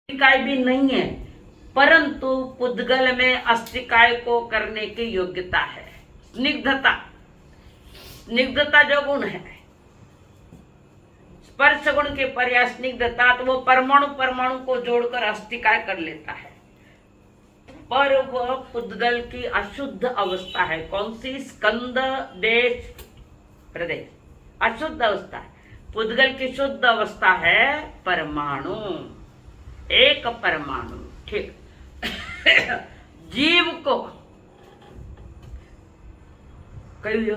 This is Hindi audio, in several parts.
अस्थिकाय भी नहीं है, परंतु पुद्गल में अस्थिकाय को करने की योग्यता है। स्निग्धता, स्निग्धता जो गुण है, स्पर्श गुण के पर्याय स्निग्धता, तो वो परमाणु परमाणु को जोड़कर अस्थिकाय कर लेता है, पर वह पुद्गल की अशुद्ध अवस्था है। कौन सी? स्कंद देश प्रदेश अशुद्ध अवस्था है। पुद्गल की शुद्ध अवस्था है परमाणु, एक परमाणु। ठीक। जीव को कहियो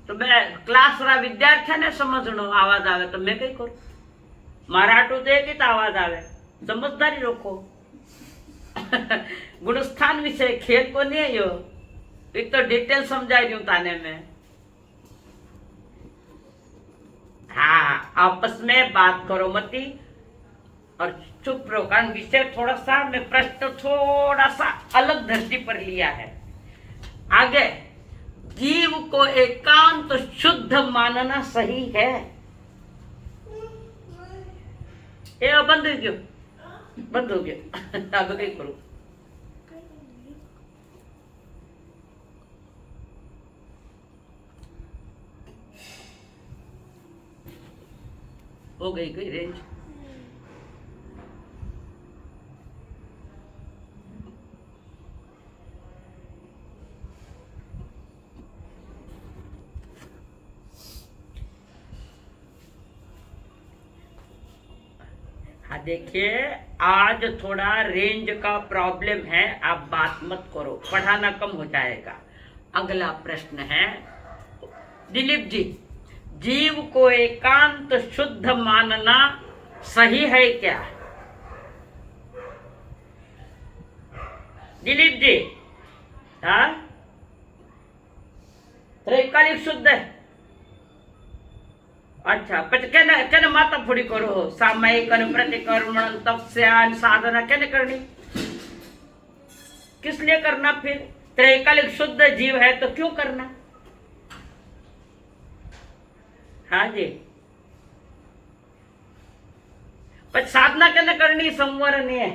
तो मैं क्लास रा विद्यार्थी ने समझनो आवाज आवे तो मैं कई करूं, मराठू तो एक आवाज आवे, समझदारी रखो। गुणस्थान विषय खेल को नहीं यो, एक तो डिटेल समझाई रही हूं ताने में। हाँ, आपस में बात करो मती और चुप रहो, कारण विषय थोड़ा सा मैं प्रश्न थोड़ा सा अलग धरती पर लिया है। आगे, जीव को एकांत शुद्ध मानना सही है। ये बंद हो गया, बंद हो गया। अब कहीं करो, हो गई कोई रेंज। हाँ देखिए, आज थोड़ा रेंज का प्रॉब्लम है, आप बात मत करो, पढ़ाना कम हो जाएगा। अगला प्रश्न है दिलीप जी, जीव को एकांत शुद्ध मानना सही है क्या? दिलीप जी, हाँ, त्रैकालिक शुद्ध है। अच्छा, पर कहने माता फुड़ी करो, सामयिक प्रतिक्रमण तपस्या साधना कहने करनी, किस लिए करना? फिर त्रैकालिक शुद्ध जीव है तो क्यों करना? हाँ जी, पर साधना कहने करनी, संवर नहीं है,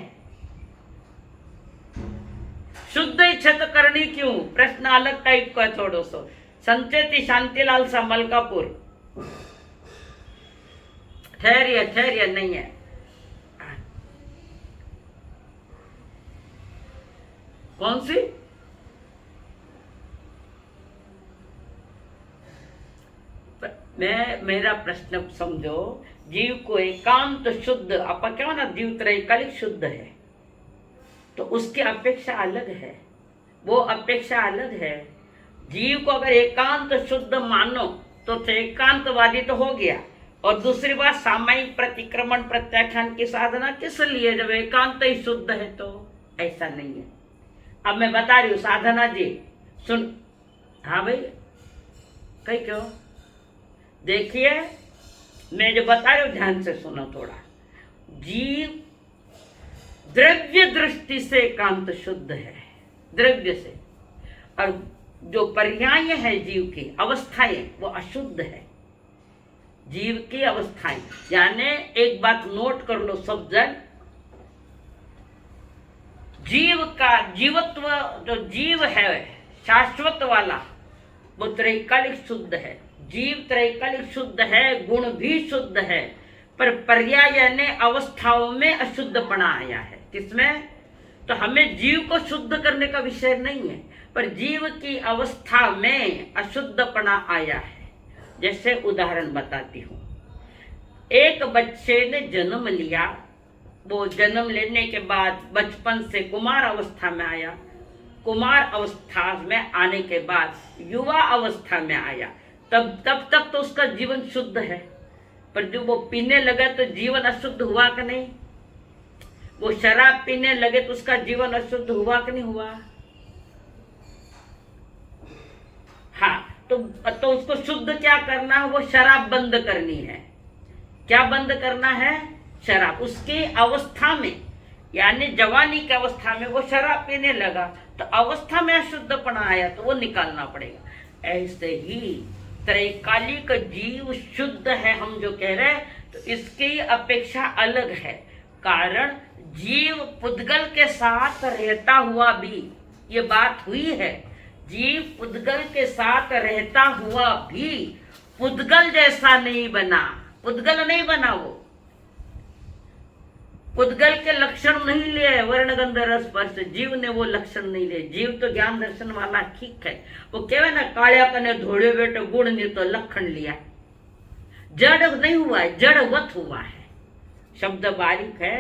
शुद्ध इच्छा तो करनी क्यों? प्रश्न अलग टाइप का है थोड़ो सो। संचेती शांतिलाल सा मलकापुर, ठहरिए नहीं है। कौन सी? मेरा प्रश्न समझो, जीव को एकांत शुद्ध, आपा क्या ना, जीव त्रैकालिक शुद्ध है तो उसकी अपेक्षा अलग है, वो अपेक्षा अलग है। जीव को अगर एकांत शुद्ध मानो तो एकांतवादी तो हो गया, और दूसरी बात सामयिक प्रतिक्रमण प्रत्याख्यान की साधना किस लिए, जब एकांत ही शुद्ध है तो? ऐसा नहीं है। अब मैं बता रही हूँ साधना जी, सुन। हाँ भाई, कहीं क्यों? देखिए, मैं जो बता रही हूँ ध्यान से सुनो थोड़ा। जीव द्रव्य दृष्टि से एकांत शुद्ध है, द्रव्य से, और जो पर्याय है जीव की अवस्थाएं वो अशुद्ध है। जीव की अवस्थाएं, यानी एक बात नोट कर लो सब जन, जीव का जीवत्व, जो जीव है शाश्वत वाला, वो त्रैकालिक शुद्ध है। जीव त्रैकालिक शुद्ध है, गुण भी शुद्ध है, पर पर्याय यानी अवस्थाओं में अशुद्धपना आया है। किसमें? तो हमें जीव को शुद्ध करने का विषय नहीं है, पर जीव की अवस्था में अशुद्धपना आया है। जैसे उदाहरण बताती हूँ, एक बच्चे ने जन्म लिया, वो जन्म लेने के बाद बचपन से कुमार अवस्था में आया, कुमार अवस्था में आने के बाद युवा अवस्था में आया, तब तक तो उसका जीवन शुद्ध है, पर जो वो पीने लगा तो जीवन अशुद्ध हुआ कि नहीं? वो शराब पीने लगे तो उसका जीवन अशुद्ध हुआ कि नहीं हुआ? हाँ, तो उसको शुद्ध क्या करना है? वो शराब बंद करनी है। क्या बंद करना है? शराब। उसकी अवस्था में, यानी जवानी की अवस्था में वो शराब पीने लगा तो अवस्था में अशुद्धपना आया तो वो निकालना पड़ेगा। ऐसे ही त्रैकालिक जीव शुद्ध है, हम जो कह रहे हैं, तो इसकी अपेक्षा अलग है। कारण जीव पुद्गल के साथ रहता हुआ भी, ये बात हुई है, जीव पुद्गल के साथ रहता हुआ भी पुद्गल जैसा नहीं बना, पुद्गल नहीं बना। वो पुद्गल के लक्षण नहीं लिए, वर्ण गंध रस स्पर्श, जीव ने वो लक्षण नहीं लिए। जीव तो ज्ञान दर्शन वाला ठीक है, वो कहवे ना कालिया कने धोड़े बेटे गुण ने तो लक्षण लिया, जड़ नहीं हुआ है, जड़वत हुआ है। शब्द बारीक है।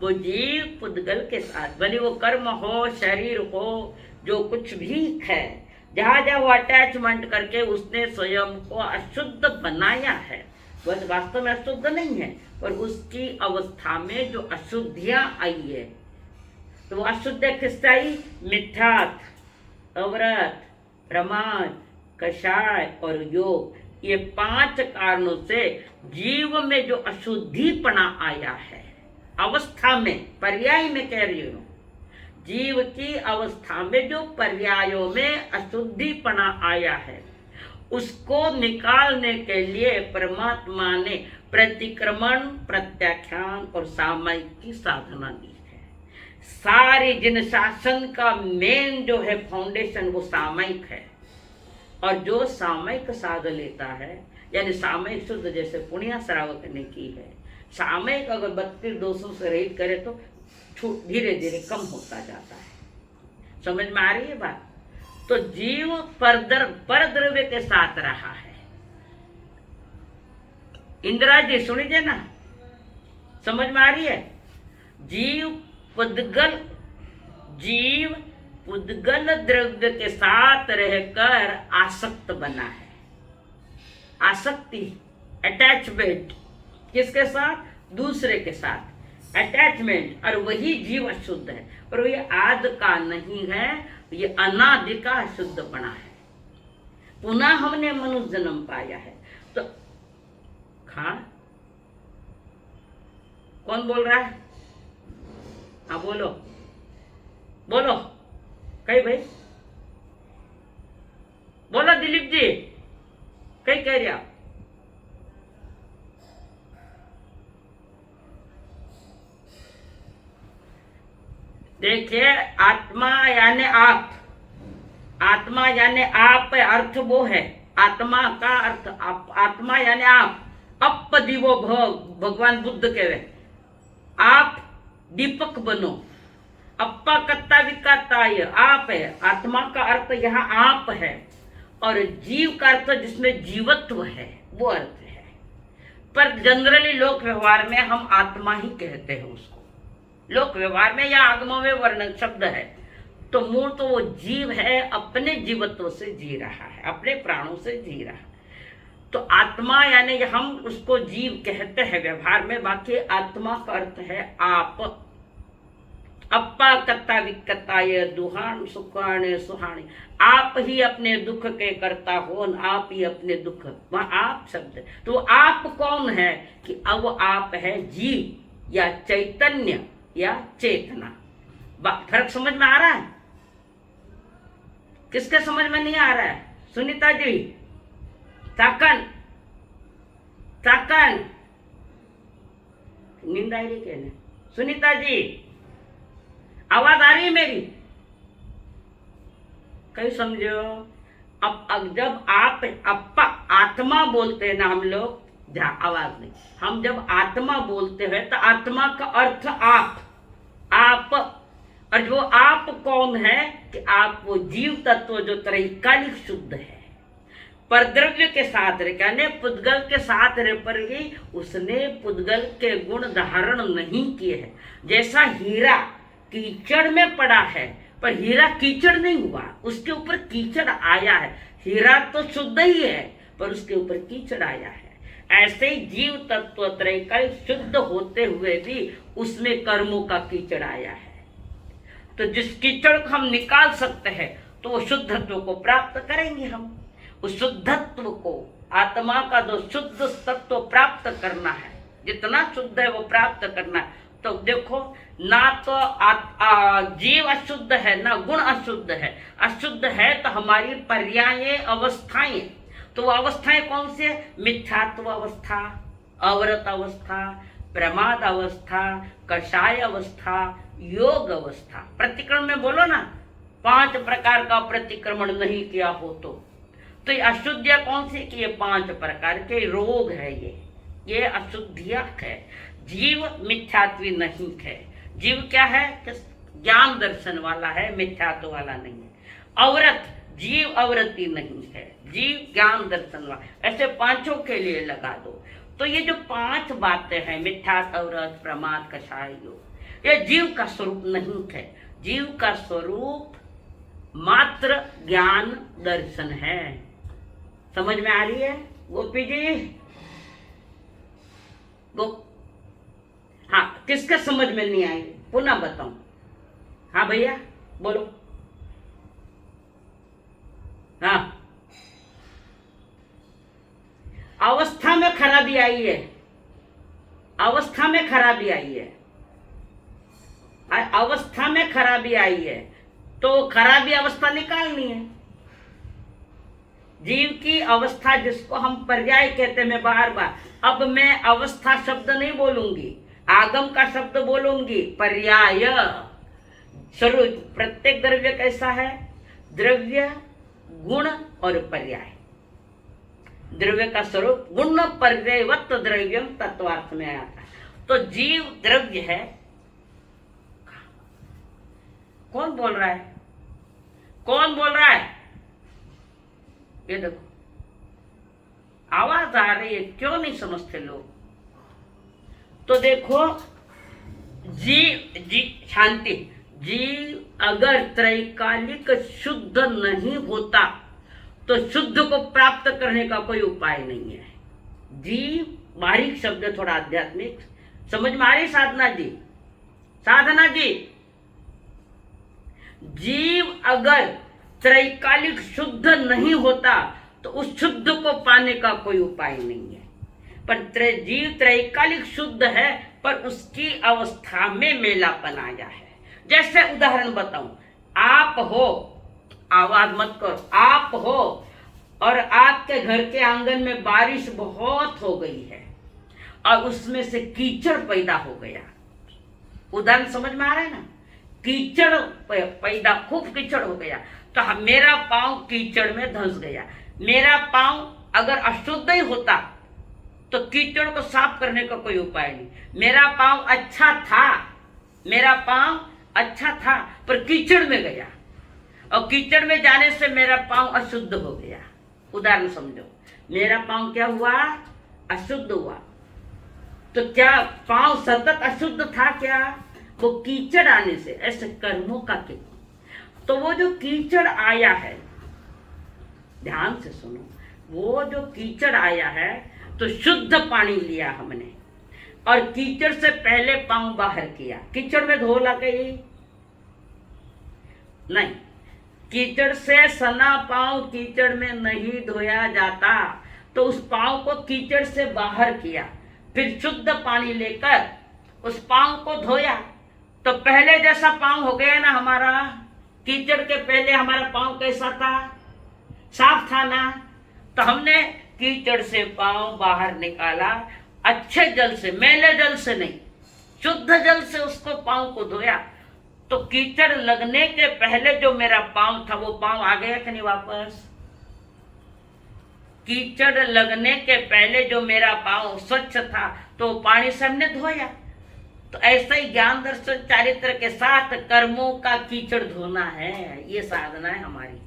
वो जीव पुद्गल के साथ, भले वो कर्म हो, शरीर हो, जो कुछ भी है, जहां जहां वो अटैचमेंट करके उसने स्वयं को अशुद्ध बनाया है, वह वास्तव में अशुद्ध नहीं है, पर उसकी अवस्था में जो अशुद्धियां आई है, तो वो अशुद्ध किससे आई? मिथ्यात, अव्रत, प्रमाद, कषाय और योग, ये 5 कारणों से जीव में जो अशुद्धिपना आया है, अवस्था में, पर्याय में कह रही हूं, जीव की अवस्था में जो पर्यायों में अशुद्धिपना आया है, उसको निकालने के लिए परमात्मा ने प्रतिक्रमण, प्रत्याख्यान और सामयिक की साधना दी है। सारे जिन शासन का मेन जो है फाउंडेशन, वो सामयिक है। और जो सामयिक साध लेता है, यानी सामयिक शुद्ध, जैसे पुण्या श्रावक ने की है, सामयिक अगर 32 दोषों से रहित करे तो धीरे धीरे कम होता जाता है। समझ में आ रही है बात? तो जीव परद्रव्य के साथ रहा है। इंदिरा जी सुनिए ना, समझ में आ रही है? जीव पुद्गल द्रव्य के साथ रहकर आसक्त बना है। आसक्ति, अटैचमेंट, किसके साथ? दूसरे के साथ अटैचमेंट, और वही जीव अशुद्ध है। और ये आदि का नहीं है, ये अनादि का अशुद्ध बना है। पुनः हमने मनुष्य जन्म पाया है। तो कौन बोल रहा है? हाँ बोलो बोलो, कहीं भाई बोलो, दिलीप जी कहीं कह रहे आप? देखिए, आत्मा यानी आप, आत्मा यानी आप, अर्थ वो है आत्मा का अर्थ आप, आत्मा यानी आप। अप दिवो भगवान बुद्ध कहवे, आप दीपक बनो। अप्पा कत्ता विकाता, ये आप है। आत्मा का अर्थ यहाँ आप है, और जीव का अर्थ जिसमें जीवत्व है, वो अर्थ है। पर जनरली लोक व्यवहार में हम आत्मा ही कहते हैं उसको। लोक व्यवहार में या आगमों में वर्ण शब्द है, तो मूल तो वो जीव है, अपने जीवत्व से जी रहा है, अपने प्राणों से जी रहा है। तो आत्मा यानी हम उसको जीव कहते हैं व्यवहार में, बाकी आत्मा का अर्थ है आप। अप्पा कत्ता विकत्ता, ये दुहान सुखाने सुहानी, आप ही अपने दुख के करता हो, आप ही अपने दुख, वहां आप शब्द। तो आप कौन है? कि अब आप है जीव या चैतन्य या चेतना। फर्क समझ में आ रहा है? किसके समझ में नहीं आ रहा है? सुनीता जी, ताकन नींद आ रही कहने, सुनीता जी आवाज आ रही है मेरी? कहीं समझो। अब जब आप अप्पा आत्मा बोलते हैं ना हम लोग, आवाज नहीं, हम जब आत्मा बोलते हैं तो आत्मा का अर्थ आप। और जो आप कौन है? कि आप वो जीव तत्व जो त्रैकालिक शुद्ध है, परद्रव्य के साथ रहे, पुद्गल के साथ रह पर भी उसने पुद्गल के गुण धारण नहीं किए हैं। जैसा हीरा कीचड़ में पड़ा है, पर हीरा कीचड़ नहीं हुआ, उसके ऊपर कीचड़ आया है। हीरा तो शुद्ध ही है, पर उसके ऊपर कीचड़ आया है। ऐसे ही जीव तत्व त्रैकालिक शुद्ध होते हुए भी उसमें कर्मों का कीचड़ आया है। तो जिस कीचड़ को हम निकाल सकते हैं, तो वो शुद्धत्व को प्राप्त करेंगे। हम उस शुद्धत्व को, आत्मा का जो शुद्ध तत्व प्राप्त करना है, जितना शुद्ध है वो प्राप्त करना है। तो देखो, ना तो जीव अशुद्ध है, ना गुण अशुद्ध है। अशुद्ध है तो हमारी पर्याय अवस्थाएं, तो वो अवस्थाएं कौन सी है? मिथ्यात्व अवस्था, अवरत अवस्था, प्रमाद अवस्था, कषाय अवस्था, योग अवस्था। प्रतिक्रमण में बोलो ना, 5 प्रकार का प्रतिक्रमण नहीं किया हो तो ये अशुद्धियां कौन सी कि ये 5 प्रकार के रोग है। ये अशुद्धियां है। जीव मिथ्यात्वी नहीं है। जीव क्या है कि ज्ञान दर्शन वाला है, मिथ्यात्व वाला नहीं है। अवरत, जीव अवरती नहीं है, जीव ज्ञान दर्शन वाला। ऐसे 5 के लिए लगा दो। तो ये जो 5 बातें हैं, मिथ्यात्व, अवरत, प्रमाद, कषाय, योग, ये जीव का स्वरूप नहीं है। जीव का स्वरूप मात्र ज्ञान दर्शन है। समझ में आ रही है गोपी जी? हाँ, किसका समझ में नहीं आई पुनः बताऊं? हाँ भैया बोलो। हाँ, अवस्था में खराबी आई है, अवस्था में खराबी आई है, अवस्था में खराबी आई है, तो खराबी अवस्था निकालनी है। जीव की अवस्था जिसको हम पर्याय कहते हैं, मैं बार बार, अब मैं अवस्था शब्द नहीं बोलूंगी, आगम का शब्द बोलूंगी, पर्याय। स्वरूप प्रत्येक द्रव्य कैसा है? द्रव्य, गुण और पर्याय। द्रव्य का स्वरूप गुण पर्यायवत द्रव्यम तत्वार्थ में आता है। तो जीव द्रव्य है। कौन बोल रहा है? कौन बोल रहा है? ये देखो आवाज आ रही है, क्यों नहीं समझते लोग? तो देखो, जीव शांति, जीव अगर त्रैकालिक शुद्ध नहीं होता तो शुद्ध को प्राप्त करने का कोई उपाय नहीं है। जीव बारीक शब्द, थोड़ा आध्यात्मिक समझ में आ रही साधना जी? साधना जी, जीव अगर त्रैकालिक शुद्ध नहीं होता तो उस शुद्ध को पाने का कोई उपाय नहीं है। पर जीव त्रैकालिक शुद्ध है, पर उसकी अवस्था में मेलापन आया है। जैसे उदाहरण बताऊं, आप हो, आवाज मत करो, आप हो और आपके घर के आंगन में बारिश बहुत हो गई है और उसमें से कीचड़ पैदा हो गया। उदाहरण समझ में आ रहा है ना? कीचड़ पैदा, खूब कीचड़ हो गया, तो मेरा पांव कीचड़ में धंस गया। मेरा पांव अगर अशुद्ध ही होता तो कीचड़ को साफ करने का कोई उपाय नहीं। मेरा पांव अच्छा था, मेरा पांव अच्छा था, पर कीचड़ में गया और कीचड़ में जाने से मेरा पांव अशुद्ध हो गया। उदाहरण समझो, मेरा पांव क्या हुआ? अशुद्ध हुआ। तो क्या पांव सतत अशुद्ध था क्या? वो कीचड़ आने से, ऐसे कर्मों का कीचड़। तो वो जो कीचड़ आया है, ध्यान से सुनो, वो जो कीचड़ आया है तो शुद्ध पानी लिया हमने और कीचड़ से पहले पांव बाहर किया। कीचड़ में धो ला गई नहीं, कीचड़ से सना पांव कीचड़ में नहीं धोया जाता, तो उस पांव को कीचड़ से बाहर किया, फिर शुद्ध पानी लेकर उस पांव को धोया, तो पहले जैसा पांव हो गया ना हमारा। कीचड़ के पहले हमारा पांव कैसा था? साफ था ना? तो हमने कीचड़ से पांव बाहर निकाला, अच्छे जल से, मैले जल से नहीं, शुद्ध जल से उसको पांव को धोया। तो कीचड़ लगने के पहले जो मेरा पांव था वो पांव आ गया कि नहीं वापस? कीचड़ लगने के पहले जो मेरा पांव स्वच्छ था तो पानी से हमने धोया। तो ऐसा ही ज्ञान दर्शन चारित्र के साथ कर्मों का कीचड़ धोना है, ये साधना है हमारी।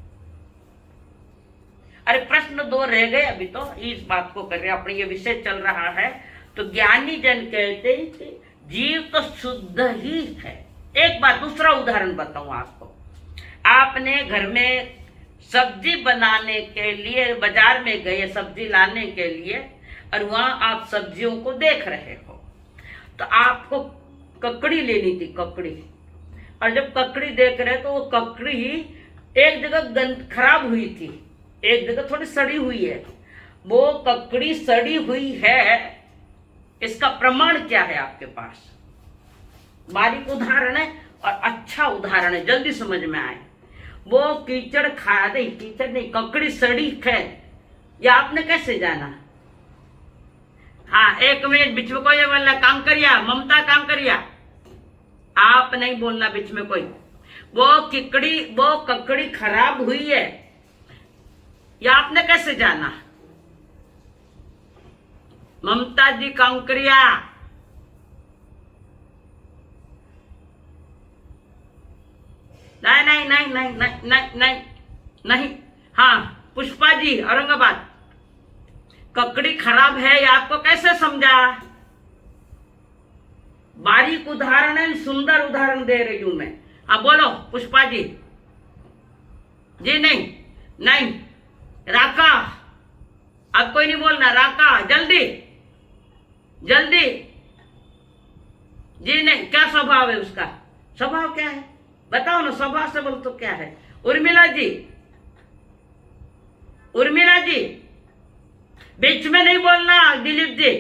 अरे प्रश्न 2 रह गए अभी, तो इस बात को कर रहे हैं, अपने ये विषय चल रहा है। तो ज्ञानी जन कहते हैं कि जीव तो शुद्ध ही है। एक बात, दूसरा उदाहरण बताऊं आपको। आपने घर में सब्जी बनाने के लिए बाजार में गए, सब्जी लाने के लिए, और वहां आप सब्जियों को देख रहे हो, तो आपको ककड़ी लेनी थी, ककड़ी। और जब ककड़ी देख रहे तो वो ककड़ी एक जगह खराब हुई थी, एक जगह थोड़ी सड़ी हुई है। वो ककड़ी सड़ी हुई है, इसका प्रमाण क्या है आपके पास? बारीक उदाहरण है और अच्छा उदाहरण है, जल्दी समझ में आए। वो कीचड़ खा नहीं, कीचड़ नहीं, ककड़ी सड़ी है, या आपने कैसे जाना? हाँ, 1 मिनट बीच में कोई बोलना, काम करिया ममता, काम करिया। आप नहीं बोलना बीच में कोई। वो ककड़ी खराब हुई है, या आपने कैसे जाना? ममता जी काम करिया। नहीं नहीं नहीं नहीं नहीं नहीं नहीं नहीं। हाँ, पुष्पा जी औरंगाबाद, ककड़ी खराब है ये आपको कैसे समझा? बारीक उदाहरण है, सुंदर उदाहरण दे रही हूं मैं। हाँ बोलो पुष्पा जी। जी नहीं नहीं, राका, अब कोई नहीं बोलना, राका जल्दी जल्दी। जी नहीं, क्या स्वभाव है उसका? स्वभाव क्या है बताओ ना, स्वभाव से बोल तो क्या है? उर्मिला जी, उर्मिला जी बीच में नहीं बोलना, दिलीप जी।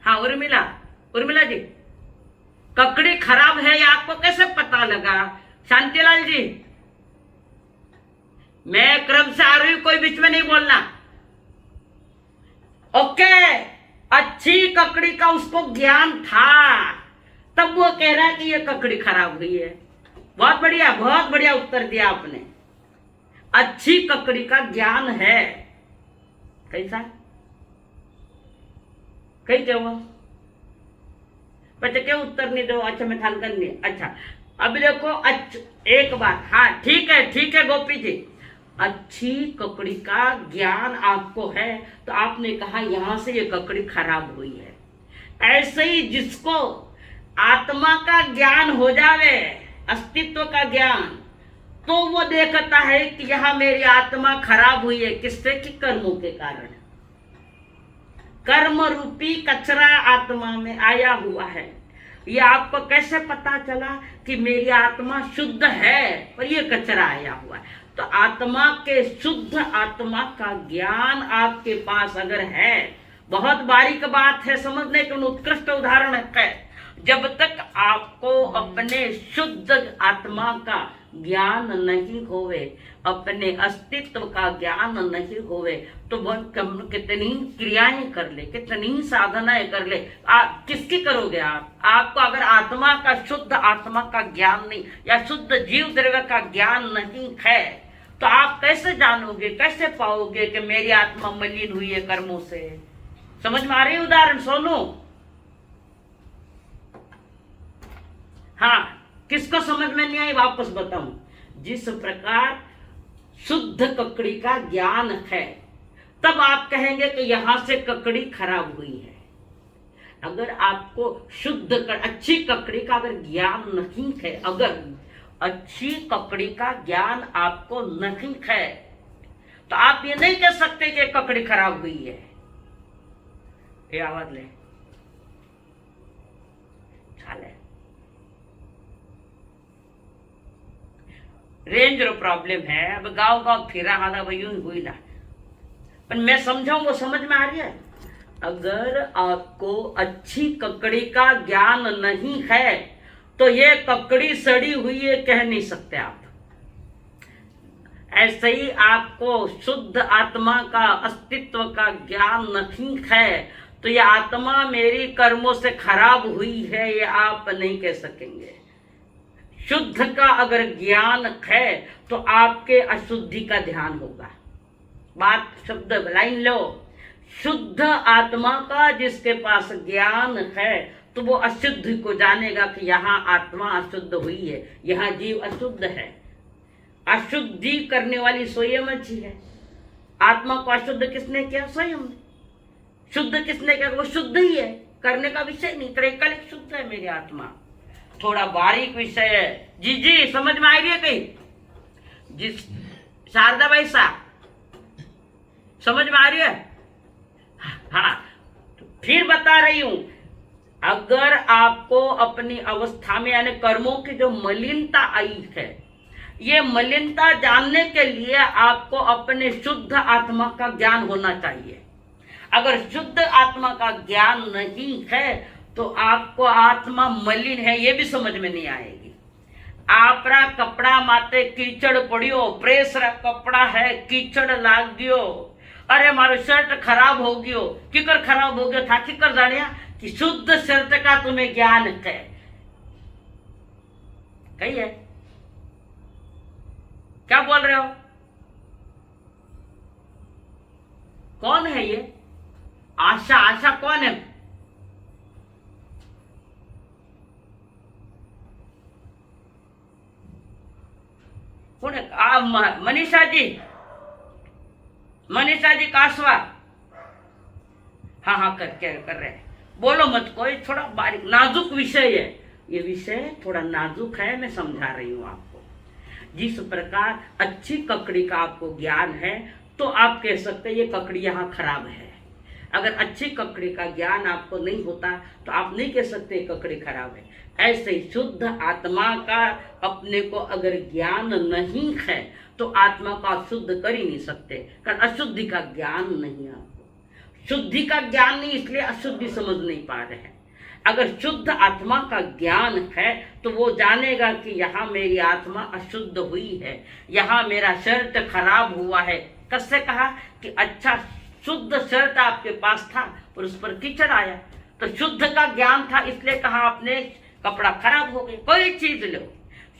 हाँ उर्मिला, उर्मिला जी, ककड़ी खराब है ये आपको कैसे पता लगा? शांतिलाल जी, मैं क्रम से आ रही हूं, कोई बीच में नहीं बोलना। ओके, अच्छी ककड़ी का उसको ज्ञान था, तब वो कह रहा है कि ये ककड़ी खराब हुई है। बहुत बढ़िया, बहुत बढ़िया उत्तर दिया आपने। अच्छी ककड़ी का ज्ञान है। कैसा? कई क्या हुआ? बच्चे क्यों उत्तर नहीं दो? अच्छा मैं ध्यान करनी। अच्छा अब देखो, एक बात, हाँ ठीक है गोपी जी, अच्छी ककड़ी का ज्ञान आपको है, तो आपने कहा यहां से ये ककड़ी खराब हुई है। ऐसे ही जिसको आत्मा का ज्ञान हो जावे, अस्तित्व का ज्ञान, तो वो देखता है कि यहां मेरी आत्मा खराब हुई है। किससे? कि कर्मों के कारण। कर्म रूपी कचरा आत्मा में आया हुआ है। ये आपको कैसे पता चला कि मेरी आत्मा शुद्ध है पर ये कचरा आया हुआ है? तो आत्मा के, शुद्ध आत्मा का ज्ञान आपके पास अगर है, बहुत बारीक बात है, समझने के उत्कृष्ट उदाहरण है। जब तक आपको अपने शुद्ध आत्मा का ज्ञान नहीं होवे, अपने अस्तित्व का ज्ञान नहीं होवे, तो वह कितनी क्रियाएं कर ले, कितनी साधनाएं कर ले, किसकी करोगे आप? आपको अगर आत्मा का, शुद्ध आत्मा का ज्ञान नहीं, या शुद्ध जीव द्रव्य का ज्ञान नहीं है, तो आप कैसे जानोगे, कैसे पाओगे कि मेरी आत्मा मलिन हुई है कर्मों से? समझ में आ रही उदाहरण सोनू? हाँ, किसको समझ में नहीं आई वापस बताऊं। जिस प्रकार शुद्ध ककड़ी का ज्ञान है, तब आप कहेंगे कि यहां से ककड़ी खराब हुई है। अगर आपको शुद्ध अच्छी ककड़ी का अगर ज्ञान नहीं है, अगर अच्छी ककड़ी का ज्ञान आपको नहीं है, तो आप ये नहीं कह सकते कि ककड़ी खराब हुई है। ये आवाज ले चाले, रेंज रो प्रॉब्लम है। अब गांव गांव फिरा आधा वही हुई ला, पर मैं समझाऊं वो समझ में आ रही है। अगर आपको अच्छी ककड़ी का ज्ञान नहीं है, तो ये ककड़ी सड़ी हुई है कह नहीं सकते आप। ऐसे ही आपको शुद्ध आत्मा का, अस्तित्व का ज्ञान नहीं है, तो ये आत्मा मेरी कर्मों से खराब हुई है, ये आप नहीं कह सकेंगे। शुद्ध का अगर ज्ञान है, तो आपके अशुद्धि का ध्यान होगा। बात, शब्द, लाइन लो। शुद्ध आत्मा का जिसके पास ज्ञान है, तो वो अशुद्धि को जानेगा कि यहाँ आत्मा अशुद्ध हुई है, यहाँ जीव अशुद्ध है। अशुद्धि करने वाली स्वयं ही है। आत्मा को अशुद्ध किसने किया? स्वयं। शुद्ध किसने किया? वो शुद्ध ही है, करने का विषय नहीं। त्रैकालिक शुद्ध है मेरी आत्मा। थोड़ा बारीक विषय है। जी जी समझ में आ रही है कहीं? जिस शारदा भाई साहब समझ में आ रही है? हाँ, तो फिर बता रही हूं, अगर आपको अपनी अवस्था में, यानी कर्मों की जो मलिनता आई है, ये मलिनता जानने के लिए आपको अपने शुद्ध आत्मा का ज्ञान होना चाहिए। अगर शुद्ध आत्मा का ज्ञान नहीं है, तो आपको आत्मा मलिन है ये भी समझ में नहीं आएगी। आपरा कपड़ा माते कीचड़ पड़ियो, प्रेस रा कपड़ा है कीचड़ लाग गयो, अरे मारो शर्ट खराब हो गयो, किकर खराब हो गयो था, किकर जानिया कि शुद्ध शर्ट का तुम्हें ज्ञान है। कही है, क्या बोल रहे हो? कौन है ये? आशा? आशा कौन है? कौन है? मनीषा जी, मनीषा जी कासवा। हाँ हाँ कर रहे हैं, बोलो मत कोई, थोड़ा बारीक नाजुक विषय है ये, विषय थोड़ा नाजुक है, मैं समझा रही हूं आपको। जिस प्रकार अच्छी ककड़ी का आपको ज्ञान है तो आप कह सकते हैं ये ककड़ी यहाँ खराब है। अगर अच्छी ककड़ी का ज्ञान आपको नहीं होता तो आप नहीं कह सकते ककड़ी खराब है। ऐसे ही शुद्ध आत्मा का अपने को अगर ज्ञान नहीं है तो आत्मा को आप शुद्ध कर ही नहीं सकते, कारण अशुद्धि का ज्ञान नहीं है आपको। शुद्धि का ज्ञान नहीं, इसलिए अशुद्धि समझ नहीं पा रहे हैं। अगर शुद्ध आत्मा का ज्ञान है तो वो जानेगा कि यहाँ मेरी आत्मा अशुद्ध हुई है, यहाँ मेरा शर्ट खराब हुआ है। कससे कहा कि अच्छा शुद्ध शर्ट आपके पास था और उस पर कीचड़ आया, तो शुद्ध का ज्ञान था इसलिए कहा आपने कपड़ा खराब हो गया। कोई चीज लो,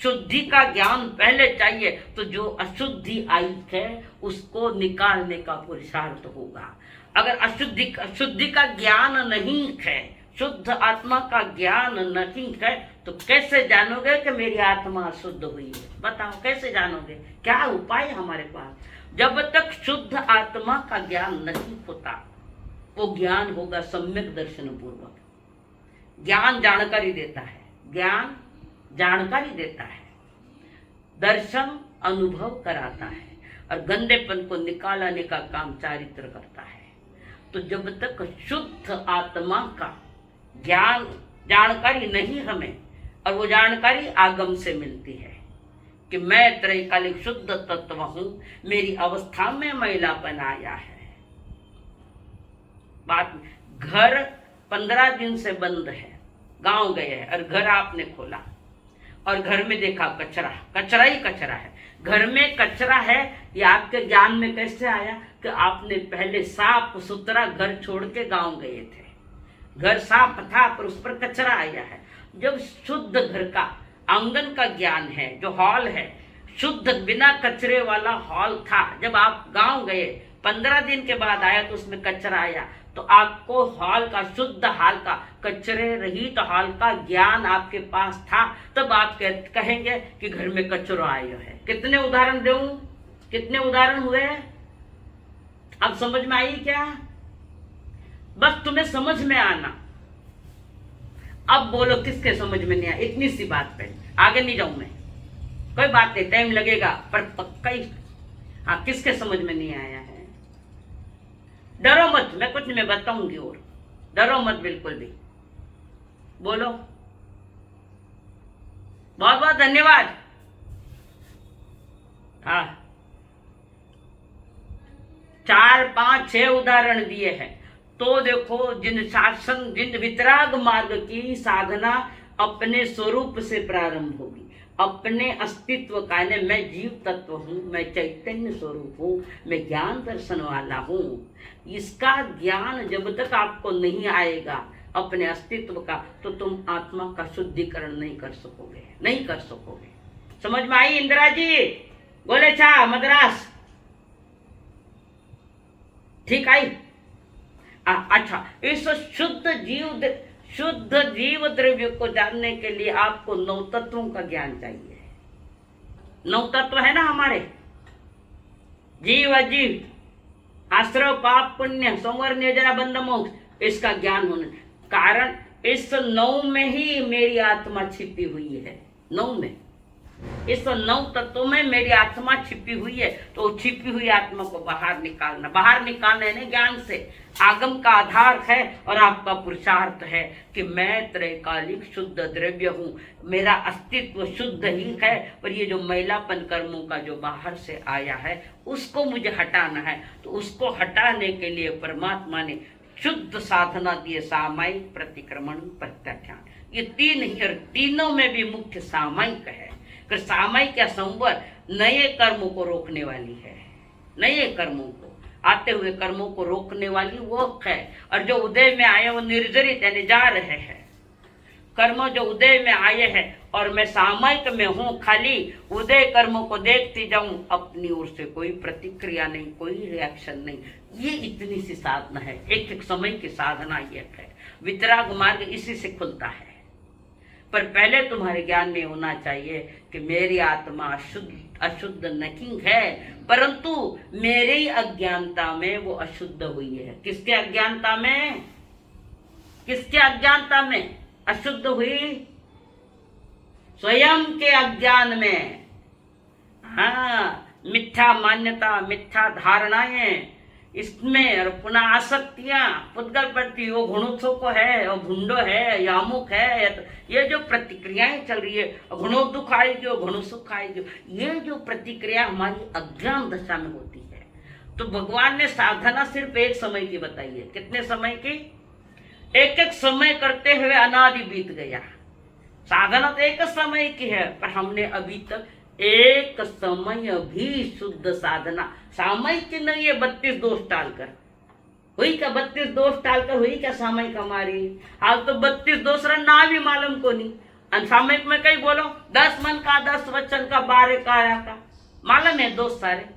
शुद्धि का ज्ञान पहले चाहिए, तो जो अशुद्धि आई है उसको निकालने का पुरुषार्थ होगा। अगर अशुद्धि का ज्ञान नहीं है, शुद्ध आत्मा का ज्ञान नहीं है, तो कैसे जानोगे कि मेरी आत्मा अशुद्ध हुई है? बताओ कैसे जानोगे? क्या उपाय हमारे पास? जब तक शुद्ध आत्मा का ज्ञान नहीं होता, वो ज्ञान होगा सम्यक दर्शन पूर्वक। ज्ञान जानकारी देता है, ज्ञान जानकारी देता है, दर्शन अनुभव कराता है, और गंदेपन को निकालने का काम चारित्र करता है। तो जब तक शुद्ध आत्मा का ज्ञान जानकारी नहीं हमें, और वो जानकारी आगम से मिलती है कि मैं त्रैकालिक शुद्ध तत्व हूं, मेरी अवस्था में मैलापन आया है। बात, घर 15 दिन से बंद है, गांव गए हैं और घर आपने खोला और घर में देखा कचरा, कचरा ही कचरा है। घर में कचरा है, ये आपके ज्ञान में कैसे आया कि आपने पहले साफ सुथरा घर छोड़ के गांव गए थे, घर साफ था पर उस पर कचरा आया है। जब शुद्ध घर का आंगन का ज्ञान है, जो हॉल है, शुद्ध बिना कचरे वाला हॉल था, जब आप गांव गए 15 दिन के बाद आया तो उसमें कचरा आया, तो आपको हॉल का, शुद्ध हॉल का, कचरे रहित हॉल का ज्ञान आपके पास था, तब आप कहेंगे कि घर में कचरा आया है। कितने उदाहरण दूं? कितने उदाहरण हुए? अब समझ में आई क्या? बस तुम्हें समझ में आना। अब बोलो किसके समझ में नहीं आया? इतनी सी बात पे आगे नहीं जाऊं मैं, कोई बात नहीं, टाइम लगेगा पर पक्का ही। हाँ, किसके समझ में नहीं आया है? डरो मत, मैं कुछ नहीं बताऊंगी, और डरो मत बिल्कुल भी। बोलो, बहुत बहुत धन्यवाद। हाँ, 4 5 6 उदाहरण दिए हैं। तो देखो, जिन वितराग मार्ग की साधना अपने स्वरूप से प्रारंभ होगी, अपने अस्तित्व का, मैं जीव तत्व हूँ, मैं चैतन्य स्वरूप हूँ, मैं ज्ञान दर्शन वाला हूँ, इसका ज्ञान जब तक आपको नहीं आएगा अपने अस्तित्व का, तो तुम आत्मा का शुद्धिकरण नहीं कर सकोगे, नहीं कर सकोगे। समझ में आई इंदिरा जी? बोले चा मद्रास, ठीक आई? अच्छा, इस शुद्ध जीव द्रव्य को जानने के लिए आपको 9 तत्वों का ज्ञान चाहिए। 9 तत्व है ना हमारे, जीव अजीव, आश्रव, पाप, पुण्य, संवर, निर्जरा, बंध, मोक्ष, इसका ज्ञान होने, कारण इस 9 में ही मेरी आत्मा छिपी हुई है। 9 में, इस 9 तत्वों में मेरी आत्मा छिपी हुई है। तो छिपी हुई आत्मा को बाहर निकालना, बाहर निकालना है ज्ञान से। आगम का आधार है और आपका पुरुषार्थ है कि मैं त्रैकालिक शुद्ध द्रव्य हूँ, मेरा अस्तित्व शुद्ध ही है, पर ये जो मैलापन कर्मों का जो बाहर से आया है उसको मुझे हटाना है। तो उसको हटाने के लिए परमात्मा ने शुद्ध साधना दिए, सामायिक, प्रतिक्रमण, प्रत्याख्यान, ये 3 ही, और तीनों में भी मुख्य सामायिक है। कि सामायिक या संवर नए कर्मों को रोकने वाली है, नए कर्मों को। आते हुए कर्मों को रोकने वाली वो है। और जो उदय में आए वो निर्जरित यानी जा रहे हैं। कर्म जो उदय में आए हैं और मैं सामयिक में हूँ, खाली उदय कर्मों को देखती जाऊं, अपनी ओर से कोई प्रतिक्रिया नहीं, कोई रिएक्शन नहीं। ये इतनी सी साधना है, एक एक समय की साधना ये है। वितराग मार्ग इसी से खुलता है। पर पहले तुम्हारे ज्ञान में होना चाहिए कि मेरी आत्मा अशुद्ध नहीं है, परंतु मेरी अज्ञानता में वो अशुद्ध हुई है। किसके अज्ञानता में? किसके अज्ञानता में अशुद्ध हुई? स्वयं के अज्ञान में। हाँ, मिथ्या मान्यता, मिथ्या धारणाएं, इसमें और पुनः आसक्तियां पुद्गल प्रति, वो घुणुत्सव को है, वो भुंडो है, या अमुक है, ये जो प्रतिक्रियाएं चल रही है, घुणो दुख आएगी, घुणो सुख आएगी, ये जो प्रतिक्रिया हमारी अज्ञान दशा में होती है। तो भगवान ने साधना सिर्फ एक समय की बताई है। कितने समय की? एक एक समय करते हुए अनादि बीत गया। साधना तो एक समय की है, पर हमने अभी तक एक समय भी शुद्ध साधना, सामयिक नहीं है। 32 दोष टालकर हुई क्या? 32 दोष टालकर हुई क्या सामयिक हमारी? आज तो 32 दोष ना भी मालूम को नहीं। अनसामयिक में कहीं बोलो 10 मन का, 10 वचन का, 12 काया का, मालूम है दोष सारे।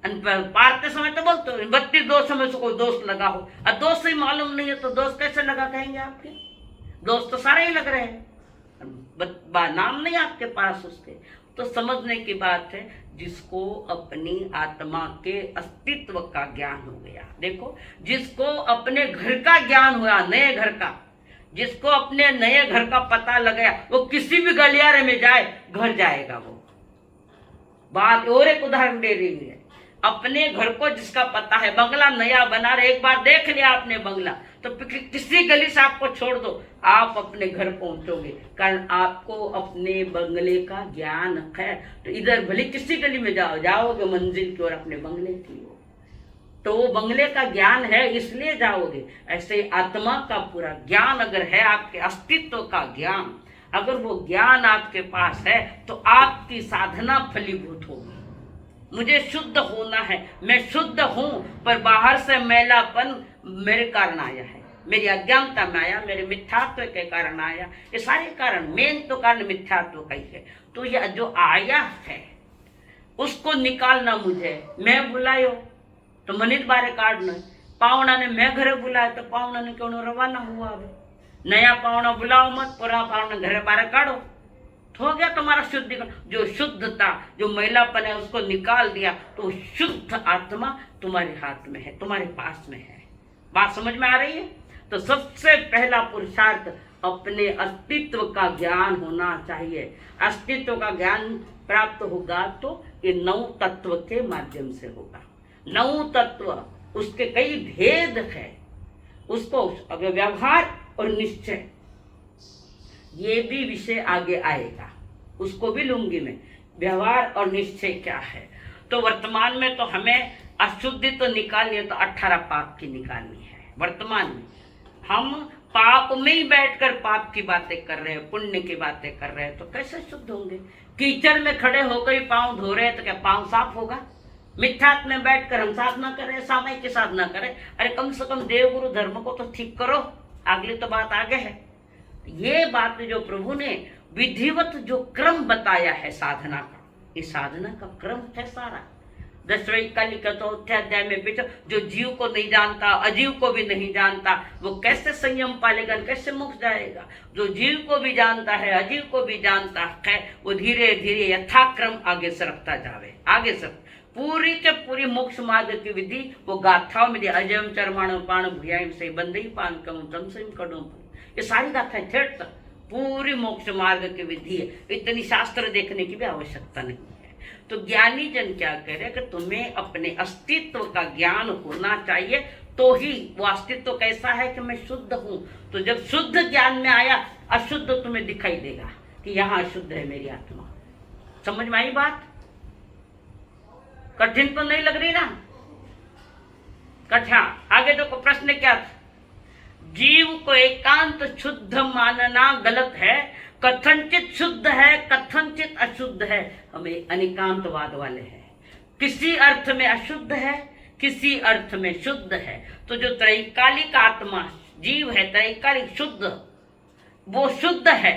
पारते समय तो बोलते हो 32 दोष में से कोई दोष लगा हो, और दोष से मालूम नहीं है तो दोष कैसे लगा कहेंगे आपके? दोष तो सारे ही लग रहे हैं, नाम नहीं आपके पास उसके। तो समझने की बात है, जिसको अपनी आत्मा के अस्तित्व का ज्ञान हो गया, देखो, जिसको अपने घर का ज्ञान हुआ, नए घर का, जिसको अपने नए घर का पता लगाया, वो किसी भी गलियारे में जाए घर जाएगा। वो बात और एक उदाहरण दे रही है। अपने घर को जिसका पता है, बंगला नया बना रहे, एक बार देख लिया आपने बंगला, तो किसी गली से आपको छोड़ दो, आप अपने घर पहुंचोगे, कारण आपको अपने बंगले का ज्ञान है। तो इधर भले किसी गली में जाओगे मंजिल की ओर, अपने बंगले की ओर, तो वो बंगले का ज्ञान है इसलिए जाओगे। ऐसे आत्मा का पूरा ज्ञान अगर है, आपके अस्तित्व का ज्ञान अगर वो ज्ञान आपके पास है, तो आपकी साधना फलीभूत होगी। मुझे शुद्ध होना है, मैं शुद्ध हूं, पर बाहर से मैलापन मेरे कारण आया है, मेरी अज्ञानता में आया, मेरे मिथ्यात्व के कारण आया। ये सारे कारण, मेन तो कारण मिथ्यात्व का ही है। तो यह जो आया है उसको निकालना मुझे। मैं बुलायो तो मनित बारे काटना, पावना ने मैं घरे बुलाया तो पावना ने क्यों रवाना हुआ। अब नया पावना बुलाओ मत, पुरा पावना घरे बारे काढ़ो, हो गया तुम्हारा शुद्धिकरण। जो शुद्धता, जो मैलापन है उसको निकाल दिया, तो शुद्ध आत्मा तुम्हारे हाथ में है, तुम्हारे पास में है। बात समझ में आ रही है? तो सबसे पहला पुरुषार्थ अपने अस्तित्व का ज्ञान होना चाहिए। अस्तित्व का ज्ञान प्राप्त होगा तो ये 9 तत्व के माध्यम से होगा। 9 तत्व, उसके कई भेद है, उसको व्यवहार और निश्चय, ये भी विषय आगे आएगा, उसको भी लूंगी मैं। व्यवहार और निश्चय क्या है? तो वर्तमान में तो हमें अशुद्धि तो निकालनी है, तो 18 पाप की निकालनी है। वर्तमान में हम पाप में ही बैठकर पाप की बातें कर रहे हैं, पुण्य की बातें कर रहे हैं, तो कैसे शुद्ध होंगे? कीचड़ में खड़े होकर ही पाँव धो रहे हैं तो क्या पाँव साफ होगा? मिथ्यात्व में बैठकर हम साधना कर रहे हैं, सामयिक की साधना करें। अरे कम से कम देव गुरु धर्म को तो ठीक करो, अगली तो बात आगे है। ये बात जो प्रभु ने विधिवत जो क्रम बताया है साधना का, ये साधना का क्रम है सारा। 10वें कालिका अध्याय में बेचो, जो जीव को नहीं जानता, अजीव को भी नहीं जानता, वो कैसे संयम पालेगा, कैसे मोक्ष जाएगा? जो जीव को भी जानता है, अजीव को भी जानता है, वो धीरे धीरे यथाक्रम आगे सरकता जावे, आगे सर पूरी के पूरी मोक्ष मार्ग की विधि वो गाथाओं में अजयम चरमाण पाण भुयाम से बंदई पान करूं तमसम करूं, ये सारी गाथाएं ठेठ तक पूरी मोक्ष मार्ग की विधि है। इतनी शास्त्र देखने की भी आवश्यकता नहीं है। तो ज्ञानी जन क्या कह रहे कि तुम्हें अपने अस्तित्व का ज्ञान होना चाहिए, तो ही वो अस्तित्व कैसा है कि मैं शुद्ध हूं। तो जब शुद्ध ज्ञान में आया, अशुद्ध तुम्हें दिखाई देगा कि यहाँ अशुद्ध है मेरी आत्मा। समझ में आई बात? कठिन तो नहीं लग रही ना? कठिन। आगे देखो प्रश्न क्या था? जीव को एकांत शुद्ध मानना गलत है, कथनचित शुद्ध है, कथनचित अशुद्ध है। हमें अनिकांतवाद वाले हैं, किसी अर्थ में अशुद्ध है, किसी अर्थ में शुद्ध है। तो जो त्रैकालिक आत्मा जीव है, त्रैकालिक शुद्ध, वो शुद्ध है,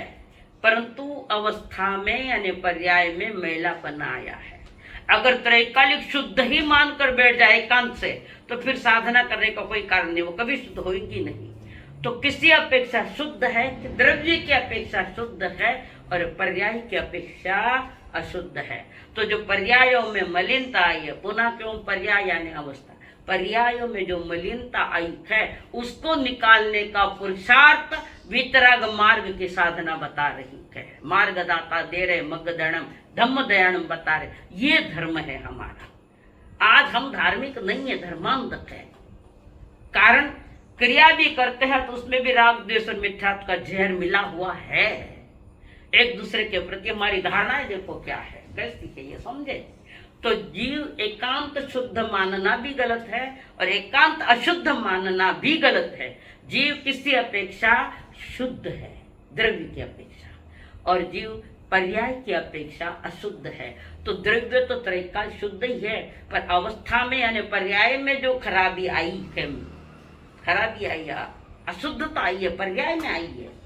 परंतु अवस्था में यानी पर्याय में मैलापन आया है। अगर त्रैकालिक शुद्ध ही मानकर बैठ जाए एकांत से, तो फिर साधना करने का कोई कारण नहीं, वो कभी शुद्ध होगी नहीं। तो किसी अपेक्षा शुद्ध है, द्रव्य की अपेक्षा शुद्ध है और पर्याय की अपेक्षा अशुद्ध है। तो जो पर्यायों में मलिनता आई है, पुनः क्यों पर्याय यानी अवस्था, पर्यायों में जो मलिनता आई है उसको निकालने का पुरुषार्थ वितराग मार्ग की साधना बता रही है। मार्गदाता दे रहे मगदणम धम्म दयाणम बता रहे, ये धर्म है हमारा। आज हम धार्मिक नहीं है, धर्मांधक है। कारण क्रिया भी करते हैं तो उसमें भी राग द्वेष और मिथ्यात्व का जहर मिला हुआ है। एक दूसरे के प्रति हमारी धारणाएं देखो क्या है, कैसी है, ये समझे। तो जीव एकांत शुद्ध मानना भी गलत है और एकांत अशुद्ध मानना भी गलत है। जीव किसी अपेक्षा शुद्ध है, द्रव्य की अपेक्षा, और जीव पर्याय की अपेक्षा अशुद्ध है। तो द्रव्य तो त्रैकाल शुद्ध ही है, पर अवस्था में यानी पर्याय में जो खराबी आई है, खराबी आई है, अशुद्धता आई है, पर्याय में आई है।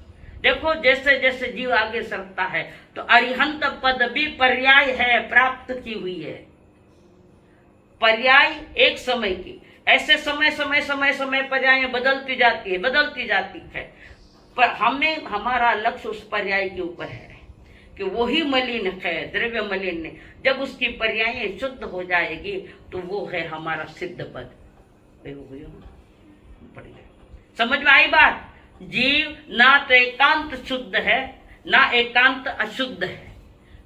देखो जैसे जैसे जीव आगे सरकता है तो अरिहंत पद भी पर्याय है, प्राप्त की हुई है। पर्याय एक समय की, ऐसे समय समय समय समय पर्याय बदलती जाती है, बदलती जाती है, पर हमें हमारा लक्ष्य उस पर्याय के ऊपर है कि वही मलिन है, द्रव्य मलिन नहीं। जब उसकी पर्याय शुद्ध हो जाएगी तो वो है हमारा सिद्ध पद। समझ में आई बात? जीव ना तो एकांत शुद्ध है ना एकांत अशुद्ध है,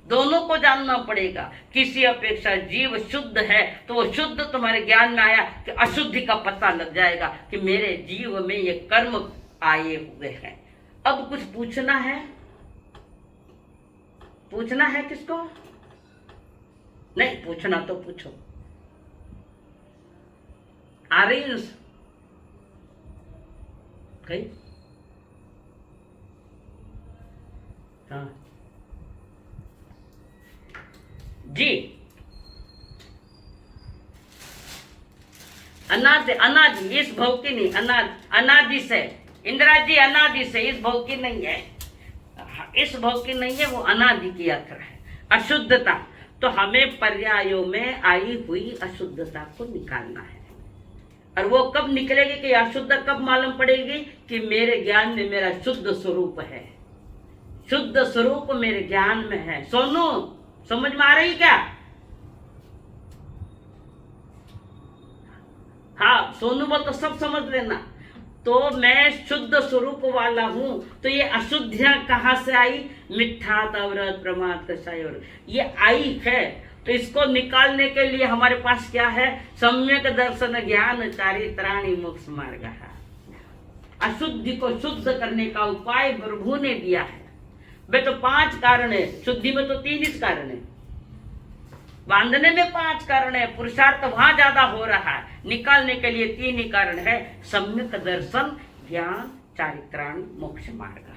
दोनों को जानना पड़ेगा। किसी अपेक्षा जीव शुद्ध है तो वो शुद्ध तुम्हारे ज्ञान में आया कि अशुद्धि का पता लग जाएगा कि मेरे जीव में ये कर्म आए हुए हैं। अब कुछ पूछना है? पूछना है किसको? नहीं पूछना तो पूछो। आ रही कहीं? हाँ जी, अनादि, अनादि इस भव की नहीं, अनादि से, इंदिरा जी अनादि से, इस भव की नहीं है, इस भव की नहीं है, वो अनादि की यात्रा है। अशुद्धता, तो हमें पर्यायों में आई हुई अशुद्धता को निकालना है। और वो कब निकलेगी कि अशुद्ध कब मालूम पड़ेगी? कि मेरे ज्ञान में मेरा शुद्ध स्वरूप है, शुद्ध स्वरूप मेरे ज्ञान में है। सोनू समझ में आ रही क्या? हाँ सोनू बोल तो सब समझ लेना। तो मैं शुद्ध स्वरूप वाला हूं, तो ये अशुद्धियां कहां से आई? मिथ्या तवरत प्रमाद कषाय, और ये आई है। तो इसको निकालने के लिए हमारे पास क्या है? सम्यक दर्शन ज्ञान चारित्राणि मोक्ष मार्ग है। अशुद्धि को शुद्ध करने का उपाय प्रभु ने दिया है। वे तो 5 कारण है, शुद्धि में तो 3 ही कारण है, बांधने में 5 कारण है, पुरुषार्थ वहां ज्यादा हो रहा है, निकालने के लिए 3 ही कारण है। सम्यक दर्शन ज्ञान चारित्राणि मोक्ष मार्ग।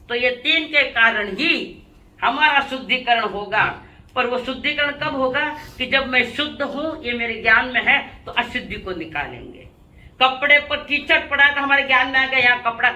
तो ये 3 के कारण ही हमारा शुद्धिकरण होगा। पर वो शुद्धिकरण कब होगा? कि जब मैं शुद्ध हूं, ये मेरे ज्ञान में है, तो अशुद्धि को निकालेंगे। कपड़े पर कीचड़ पड़ा है तो हमारे ज्ञान में आ गया यहाँ कपड़ा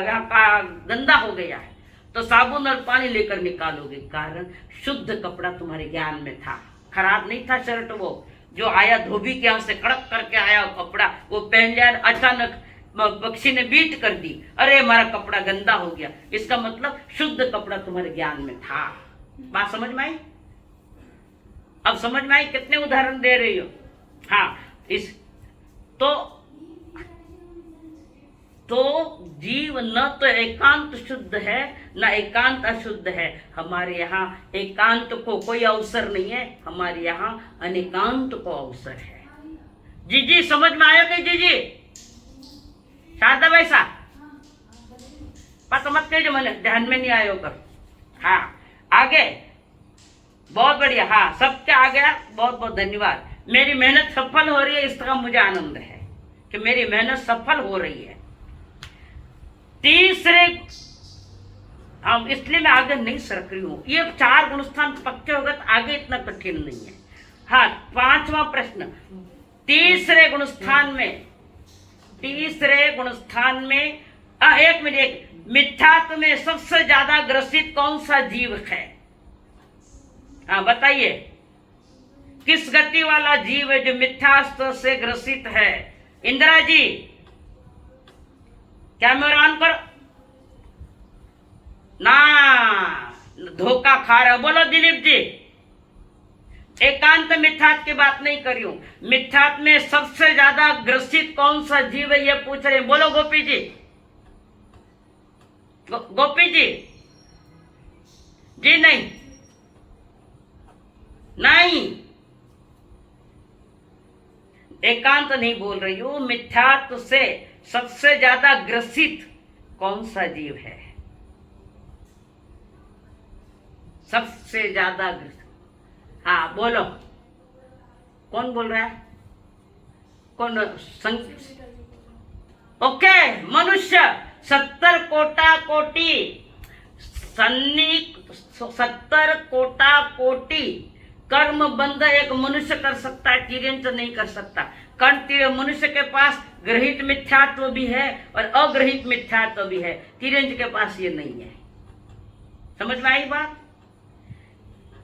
यहाँ का गंदा हो गया है, तो साबुन और पानी लेकर निकालोगे। कारण शुद्ध कपड़ा तुम्हारे ज्ञान में था, खराब नहीं था शर्ट। वो जो आया धोबी के यहाँ से कड़क करके आया कपड़ा, वो पहन लिया, अचानक पक्षी ने बीट कर दी, अरे हमारा कपड़ा गंदा हो गया। इसका मतलब शुद्ध कपड़ा तुम्हारे ज्ञान में था। बात समझ में आई? अब समझ में आई? कितने उदाहरण दे रही हो? हाँ, इस तो जीव न तो एकांत शुद्ध है न एकांत अशुद्ध है। हमारे यहाँ एकांत को कोई अवसर नहीं है, हमारे यहाँ अनेकांत को अवसर है। जी जी समझ में आया कि जी जी शारदा वैसा पता मत कहिए, मैंने ध्यान में नहीं आयो कर। हाँ आगे, बहुत बढ़िया। हाँ सबके आ गया, बहुत बहुत धन्यवाद। मेरी मेहनत सफल हो रही है, इसका मुझे आनंद है कि मेरी मेहनत सफल हो रही है। तीसरे हम इसलिए मैं आगे नहीं सरक रही हूं, ये 4 गुणस्थान पक्के हो गए तो आगे इतना कठिन नहीं है। हाँ 5वां प्रश्न, तीसरे गुण स्थान में एक मिनट, मिथ्यात्व में सबसे ज्यादा ग्रसित कौन सा जीव है? हाँ बताइए, किस गति वाला जीव है जो मिथ्यात्व से ग्रसित है? इंदिरा जी कैमरा ऑन करो ना, धोखा खा रहे हो। बोलो दिलीप जी, एकांत मिथ्यात्व की बात नहीं कर रही हूं, मिथ्यात्व में सबसे ज्यादा ग्रसित कौन सा जीव है ये पूछ रहे हैं। बोलो गोपी जी, गोपी जी जी नहीं नहीं, एकांत नहीं बोल रही हूं, मिथ्यात्व से सबसे ज्यादा ग्रसित कौन सा जीव है? सबसे ज्यादा ग्रसित, हाँ बोलो, कौन बोल रहा है? कौन? ओके, मनुष्य 70 कोटा कोटि 70 कोटा कोटि कर्म बंध एक मनुष्य कर सकता है, तिर्यंत नहीं कर सकता। कारण मनुष्य के पास ग्रहित मिथ्यात्व भी है और अग्रहित मिथ्यात्व भी है, तिर्यंत के पास ये नहीं है। समझ में आई बात?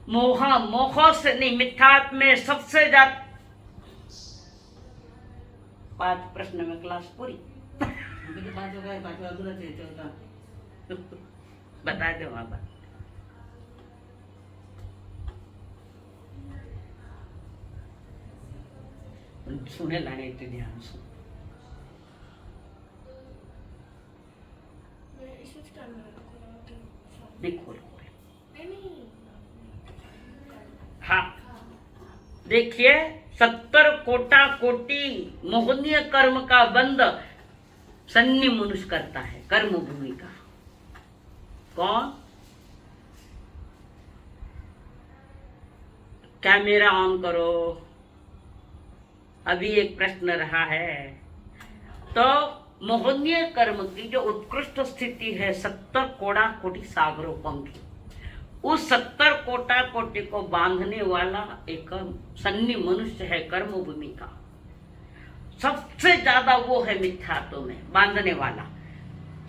मोह से नहीं, मिथ्यात्व में सबसे ज्यादा। 5 प्रश्न में क्लास पूरी। बता दो वहां पर। सुने लाने इतने ध्यान से देखो। हाँ देखिए, 70 कोटा कोटि मोहनीय कर्म का बंध सन्नी मनुष्य करता है, कर्म भूमि का। कौन? कैमरा ऑन करो। अभी एक प्रश्न रहा है, तो मोहनीय कर्म की जो उत्कृष्ट स्थिति है 70 कोड़ा कोटि सागरोपम की, उस 70 कोटा कोटि को बांधने वाला एक सन्नी मनुष्य है, कर्म भूमि का। सबसे ज्यादा वो है मिथ्यात्व में बांधने वाला।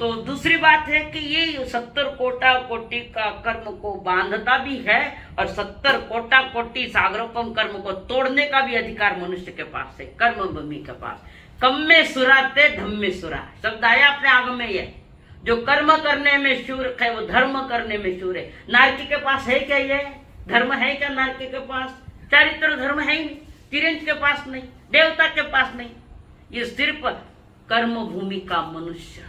तो दूसरी बात है कि ये 70 कोटा कोटि का कर्म को बांधता भी है और 70 कोटा कोटि सागरोपम कर्म को तोड़ने का भी अधिकार मनुष्य के पास है, कर्म भूमि के पास। कम में सुराते धम में सुरा शब्द आया अपने आगम में। ये जो कर्म करने में शूर है वो धर्म करने में शूर है। नारकी के पास है क्या? ये धर्म है क्या नारकी के पास? चारित्र धर्म है ही नहीं, तिरंज के पास नहीं, देवता के पास नहीं। ये सिर्फ कर्म भूमि का मनुष्य,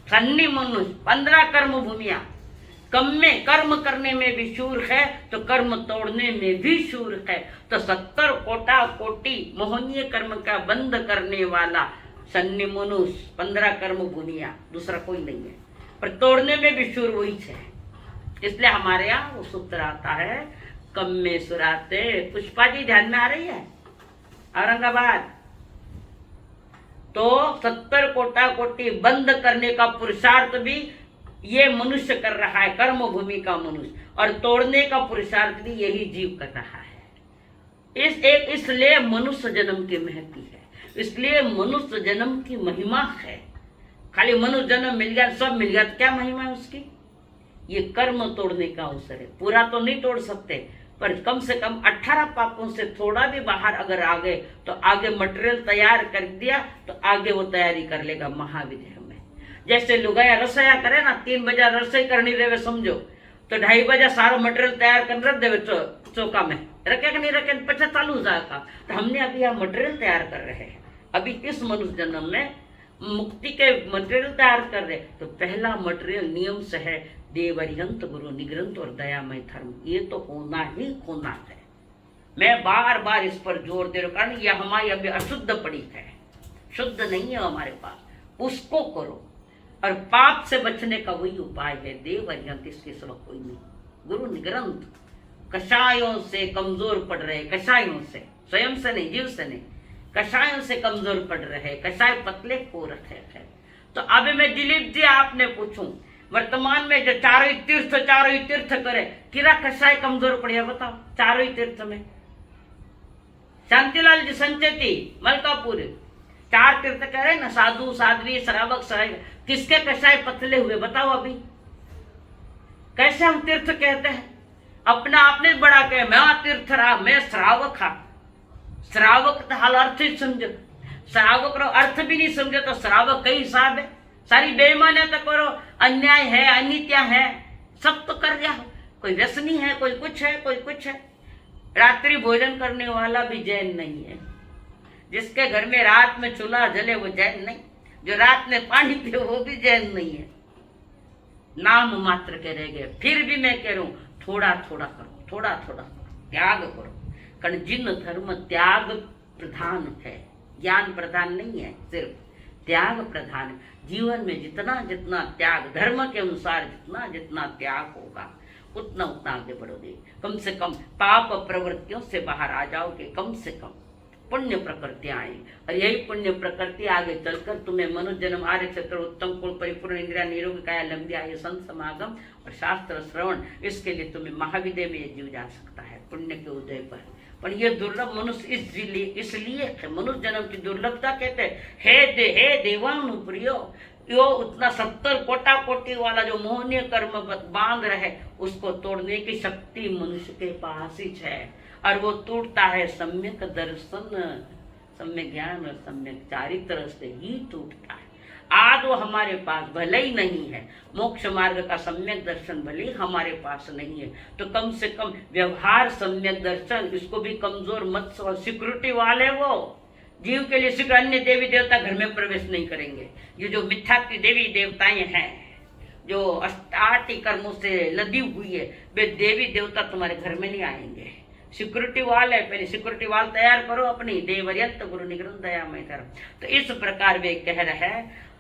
सन्नी मनुष्य, 15 कर्म भूमिया। कम में कर्म करने में भी शूर है तो कर्म तोड़ने में भी शूर है। तो 70 कोटा कोटि मोहनीय कर्म का बंद करने वाला सन्नी मनुष्य, 15 कर्म भूमिया, दूसरा कोई नहीं है। पर तोड़ने में भी शूर वही है। इसलिए हमारे यहाँ वो सूत्र आता है, कम में सुराते। पुष्पा जी ध्यान में आ रही है? औरंगाबाद। तो 70 कोटा कोटि बंद करने का पुरुषार्थ भी ये मनुष्य कर रहा है, कर्म भूमि का मनुष्य, और तोड़ने का पुरुषार्थ भी यही जीव कर रहा है। इसलिए मनुष्य जन्म की महती है, इसलिए मनुष्य जन्म की महिमा है। खाली मनुष्य जन्म मिल गया, सब मिल गया, तो क्या महिमा है उसकी? ये कर्म तोड़ने का अवसर है। पूरा तो नहीं तोड़ सकते, पर कम से कम 18 पापों से थोड़ा भी बाहर अगर आ गए तो आगे मटेरियल तैयार कर दिया तो आगे वो तैयारी कर लेगा महाविद्या में। जैसे लुगाया रसोया करे ना, 3 बजे रसोई करनी रहे समझो, तो 2:30 बजे सारा मटेरियल तैयार कर रख देवे चौका में, रखे कि नहीं रखे, पचा चालू हो जाएगा। तो हमने अभी यहाँ मटेरियल तैयार कर रहे हैं, अभी इस मनुष्य जन्म में मुक्ति के मटेरियल तैयार कर रहे। तो पहला मटेरियल नियम से है देवरिहंत गुरु निग्रंथ और दयामय धर्म। ये तो होना ही होना है। मैं बार बार इस पर जोर दे रहा हूं, कारण यह हमारी अभी अशुद्ध पड़ी है, शुद्ध नहीं है हमारे पास। उसको करो, और पाप से बचने का वही उपाय है देवरिहंत, इसके सिवा कोई नहीं। गुरु निग्रंथ कषायों से कमजोर पड़ रहे, कषायों से, स्वयं से नहीं, जीव से नहीं, कषायों से कमजोर पड़ रहे, कषाय पतले हो रखे हैं। तो अभी मैं दिलीप जी आपने पूछूं, वर्तमान में जो चारों ही तीर्थ करे, किरा कषाय कमजोर पड़े बताओ? चारों ही तीर्थ में शांतिलाल जी संचेती मलकापुर, 4 तीर्थ कह रहे ना, साधु साध्वी श्रावक सहायक, किसके कषाय पतले हुए बताओ अभी? कैसे हम तीर्थ कहते हैं? अपना आपने बड़ा कहे मैं तीर्थ रहा, मैं श्रावक हा। श्रावक तो हाल अर्थ ही समझो, श्रावक रो अर्थ भी नहीं समझे तो श्रावक कई हिसाब है। सारी बेईमानी तो करो, अन्याय है, अनित्य है, सब तो कर रहा हो। कोई व्यसनी है, कोई कुछ है, कोई कुछ है। रात्रि भोजन करने वाला भी जैन नहीं है। जिसके घर में रात में चूल्हा जले वो जैन नहीं, जो रात में पानी पिए वो भी जैन नहीं है। नाम मात्र के रह गए। फिर भी मैं कह रहा हूं थोड़ा थोड़ा करो, थोड़ा थोड़ा त्याग करो। कारण जिन धर्म त्याग प्रधान है, ज्ञान प्रधान नहीं है, सिर्फ त्याग प्रधान है। जीवन में जितना जितना त्याग, धर्म के अनुसार जितना जितना त्याग होगा उतना उतना आगे बढ़ोगे। कम से कम पाप प्रवृत्तियों से बाहर आ जाओगे, कम से कम पुण्य प्रकृतियां आएंगी। और यही पुण्य प्रकृति आगे चलकर तुम्हें मनुष्य जन्म, आर्य क्षेत्र, उत्तम कुल, परिपूर्ण इंद्रिया, निरोगी काया, लंबी आयु, संत समागम और शास्त्र श्रवण, इसके लिए तुम्हें महाविद्या में जीव जा सकता है पुण्य के उदय पर। पर ये दुर्लभ मनुष्य इसलिए मनुष्य जन्म की दुर्लभता कहते हैं। हे देवानुप्रियो, यो उतना 70 कोटा कोटि वाला जो मोहनीय कर्म बांध रहे उसको तोड़ने की शक्ति मनुष्य के पास ही है। और वो टूटता है सम्यक दर्शन, सम्यक ज्ञान और सम्यक चारित्र से ही टूटता है। आज वो हमारे पास भले ही नहीं है, मोक्ष मार्ग का सम्यक दर्शन भले ही हमारे पास नहीं है, तो कम से कम व्यवहार सम्यक दर्शन, इसको भी कमजोर मत समझ। सिक्योरिटी वाले वो जीव के लिए सिर्फ अन्य देवी देवता घर में प्रवेश नहीं करेंगे। ये जो मिथ्या की देवी देवताएं हैं, जो अष्टाटी कर्मों से लदी हुई है, वे देवी देवता तुम्हारे घर में नहीं आएंगे। सिक्योरिटी वाल है, पहले सिक्योरिटी वाल तैयार करो अपनी। देवर्यंत गुरु निगम दयामय धर्म। तो इस प्रकार वे कह रहे हैं।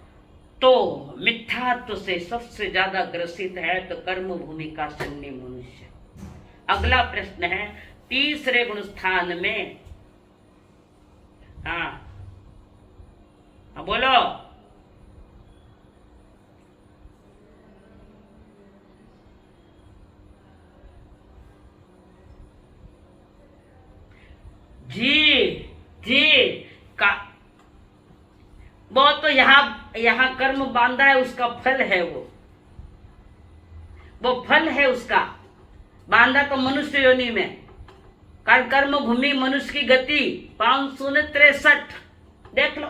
तो मिथ्यात्व से सबसे ज्यादा ग्रसित है तो कर्म भूमि का सन्नी मनुष्य। अगला प्रश्न है तीसरे गुण स्थान में। हाँ बोलो। जी का वो तो यहाँ कर्म बांधा है, उसका फल है वो फल है उसका। बांधा तो मनुष्य योनि में। कारण कर्म भूमि मनुष्य की गति 563 देख लो,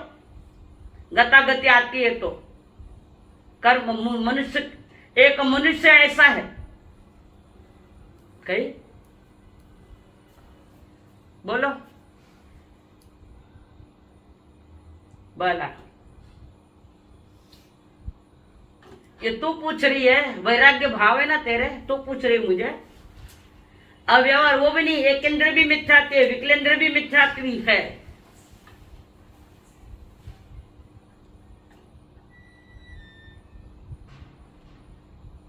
गता गति आती है तो कर्म मनुष्य, एक मनुष्य ऐसा है कहीं बोलो बोला। ये तू पूछ रही है, वैराग्य भाव है ना तेरे, तू पूछ रही मुझे। अव्यवहार वो भी नहीं, एकेंद्र भी मिथ्यात्व है, विकलेंद्र भी मिथ्यात्व है।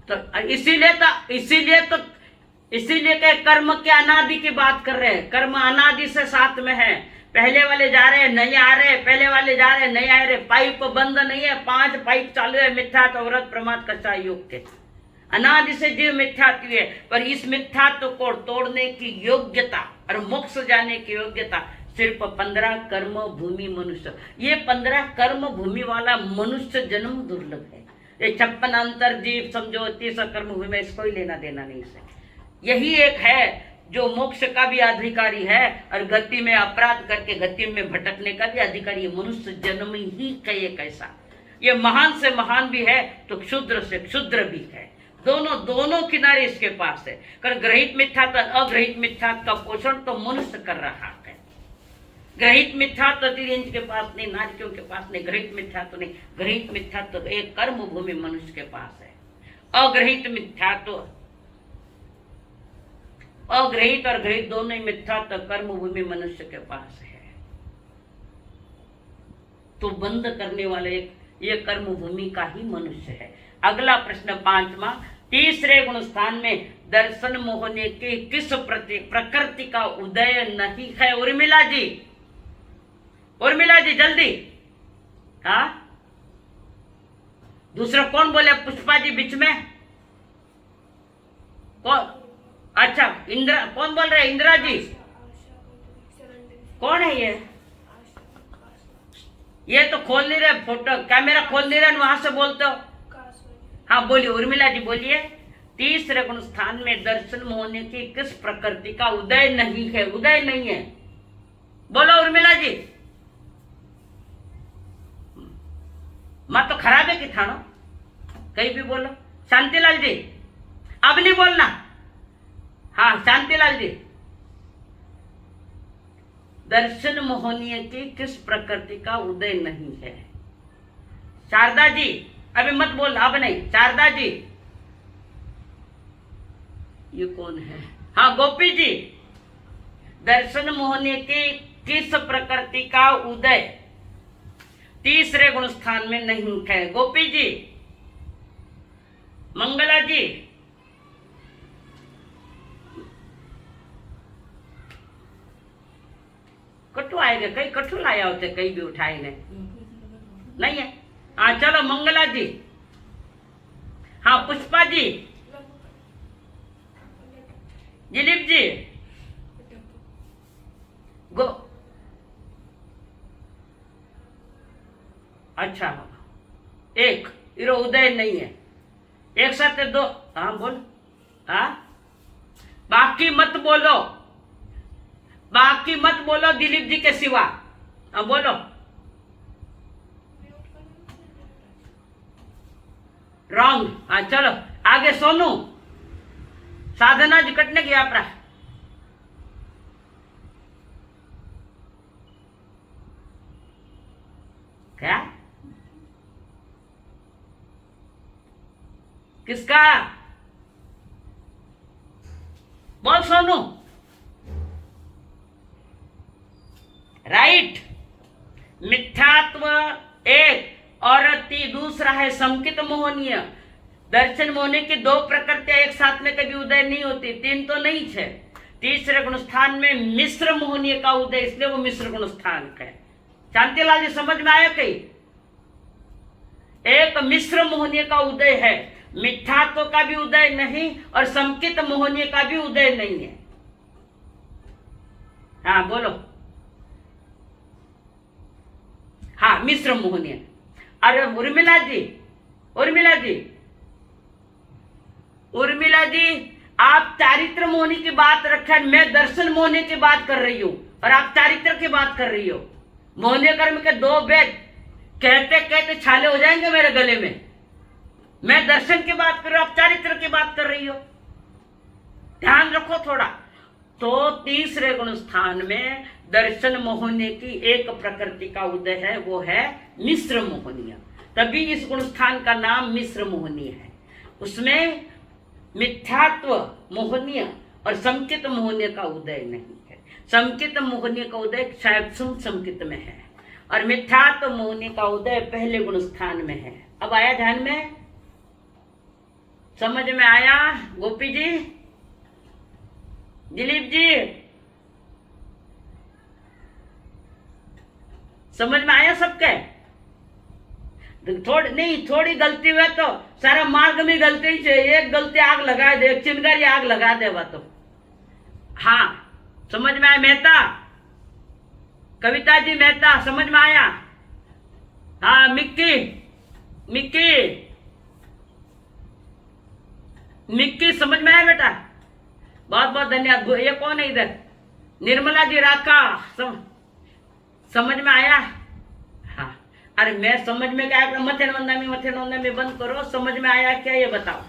तो इसीलिए के कर्म के अनादि की बात कर रहे हैं। कर्म अनादि से साथ में है। पहले वाले जा रहे हैं, नए आ रहे हैं, पहले वाले जा रहे हैं, नए आ रहे। पाइप बंद नहीं है, 5 पाइप चालू है। मिथ्यात्व, व्रत, प्रमाद, कच्चा योग के अनादि से जीव मिथ्यात्व है। पर इस मिथ्यात्व को तोड़ने की योग्यता और मोक्ष जाने की योग्यता सिर्फ 15 कर्म भूमि मनुष्य। ये 15 कर्म भूमि वाला मनुष्य जन्म दुर्लभ है। ये 56 अंतर जीव समझो, 30 कर्म भूमि में इसको ही लेना देना नहीं से। यही एक है जो मोक्ष का भी अधिकारी है और गति में अपराध करके गति में भटकने का भी अधिकारी। मनुष्य जन्म ही एक ऐसा, ये महान से महान भी है तो क्षुद्र से क्षुद्र भी है। दोनों किनारे इसके पास है। कर ग्रहित मिथ्यात्व, अग्रहित मिथ्यात्व का पोषण तो मनुष्य कर रहा है। ग्रहित मिथ्यात्व तिरंज के पास नहीं, नारियों के पास नहीं, ग्रहित मिथ्यात्व नहीं। ग्रहित मिथ्यात्व एक कर्म भूमि मनुष्य के पास है। अग्रहित मिथ्यात्व, अग्रहित और ग्रहित दोनों ही मिथ्यात्व कर्म भूमि मनुष्य के पास है। तो बंद करने वाले ये कर्म भूमि का ही मनुष्य है। अगला प्रश्न 5वां, तीसरे गुण स्थान में दर्शन मोहने के किस प्रकृति का उदय नहीं है? उर्मिला जी जल्दी। हाँ दूसरा कौन बोले? पुष्पा जी बीच में कौन? अच्छा इंदिरा, कौन बोल रहे? इंदिरा जी कौन है ये तो खोल नहीं रहे फोटो, कैमरा खोल नहीं रहे, वहां से बोलते हो। हाँ बोलिए उर्मिला जी बोलिए। तीसरे गुण स्थान में दर्शन होने की किस प्रकृति का उदय नहीं है? उदय नहीं है, बोलो उर्मिला जी। मां तो खराब है कि थानो, कहीं भी बोलो। शांतिलाल जी अब नहीं बोलना। हाँ शांतिलाल जी, दर्शन मोहनीय की किस प्रकृति का उदय नहीं है? शारदा जी अभी मत बोल, अब नहीं। शारदा जी ये कौन है? हाँ गोपी जी, दर्शन मोहनीय की किस प्रकृति का उदय तीसरे गुण स्थान में नहीं है? गोपी जी, मंगला जी, कटु आएगा, कहीं कटु लाया होते, कहीं भी उठाए नहीं है। हाँ चलो मंगला जी। हाँ पुष्पा जी, दिलीप जी, गो अच्छा एक इरो उदय नहीं है, एक साथ दो। हाँ बोल। हाँ बाकी मत बोलो, बाकी मत बोलो दिलीप जी के सिवा। हाँ बोलो। रॉन्ग। हाँ चलो आगे। सोनू, साधना जी कटने की आपरा क्या? किसका? बोल सोनू। राइट। मिथ्यात्व एक और दूसरा है संकित मोहनीय। दर्शन मोहनीय की दो प्रकृतियां एक साथ में कभी उदय नहीं होती, तीन तो नहीं है। तीसरे गुण स्थान में मिश्र मोहनीय का उदय, इसलिए वो मिश्र गुण स्थान है। शांतिलाल जी समझ में आया? कहीं एक मिश्र मोहनीय का उदय है, मिथ्यात्व का भी उदय नहीं और संकित मोहनीय का भी उदय नहीं है। हाँ बोलो। हाँ मिश्र मोहनीय। अरे उर्मिला जी, उर्मिला जी, उर्मिला जी, आप चारित्र मोहनी की बात रखें, मैं दर्शन मोहनी की बात कर रही हूं और आप चारित्र की बात कर रही हो। मोहनीय कर्म के दो वेद कहते कहते छाले हो जाएंगे मेरे गले में। मैं दर्शन की बात कर रही हूं, आप चारित्र की बात कर रही हो, ध्यान रखो थोड़ा। तो तीसरे गुण स्थान में दर्शन मोहनीय की एक प्रकृति का उदय है, वो है मिश्र मोहनीय। तभी इस गुण स्थान का नाम मिश्र मोहनीय है। उसमें मिथ्यात्व मोहनीय और संकित मोहनीय का उदय नहीं है। संकित मोहनीय का उदय शायद संकित में है और मिथ्यात्व मोहनीय का उदय पहले गुण स्थान में है। अब आया ध्यान में? समझ में आया? गोपी जी, दिलीप जी, समझ में आया सबके? थोड़ी गलती हुआ तो सारा मार्ग में गलती ही चाहिए। एक गलती आग लगा दे, एक चिंगारी आग लगा देवा तो। हाँ समझ में आया? मेहता, कविता जी मेहता, समझ में आया? हाँ मिक्की, मिक्की, मिक्की समझ में आया बेटा? बहुत बहुत धन्यवाद। ये कौन है इधर? निर्मला जी राका, समझ में आया? हाँ। अरे मैं समझ में क्या? मथे नोंदा में बंद करो। समझ में आया क्या ये बताओ?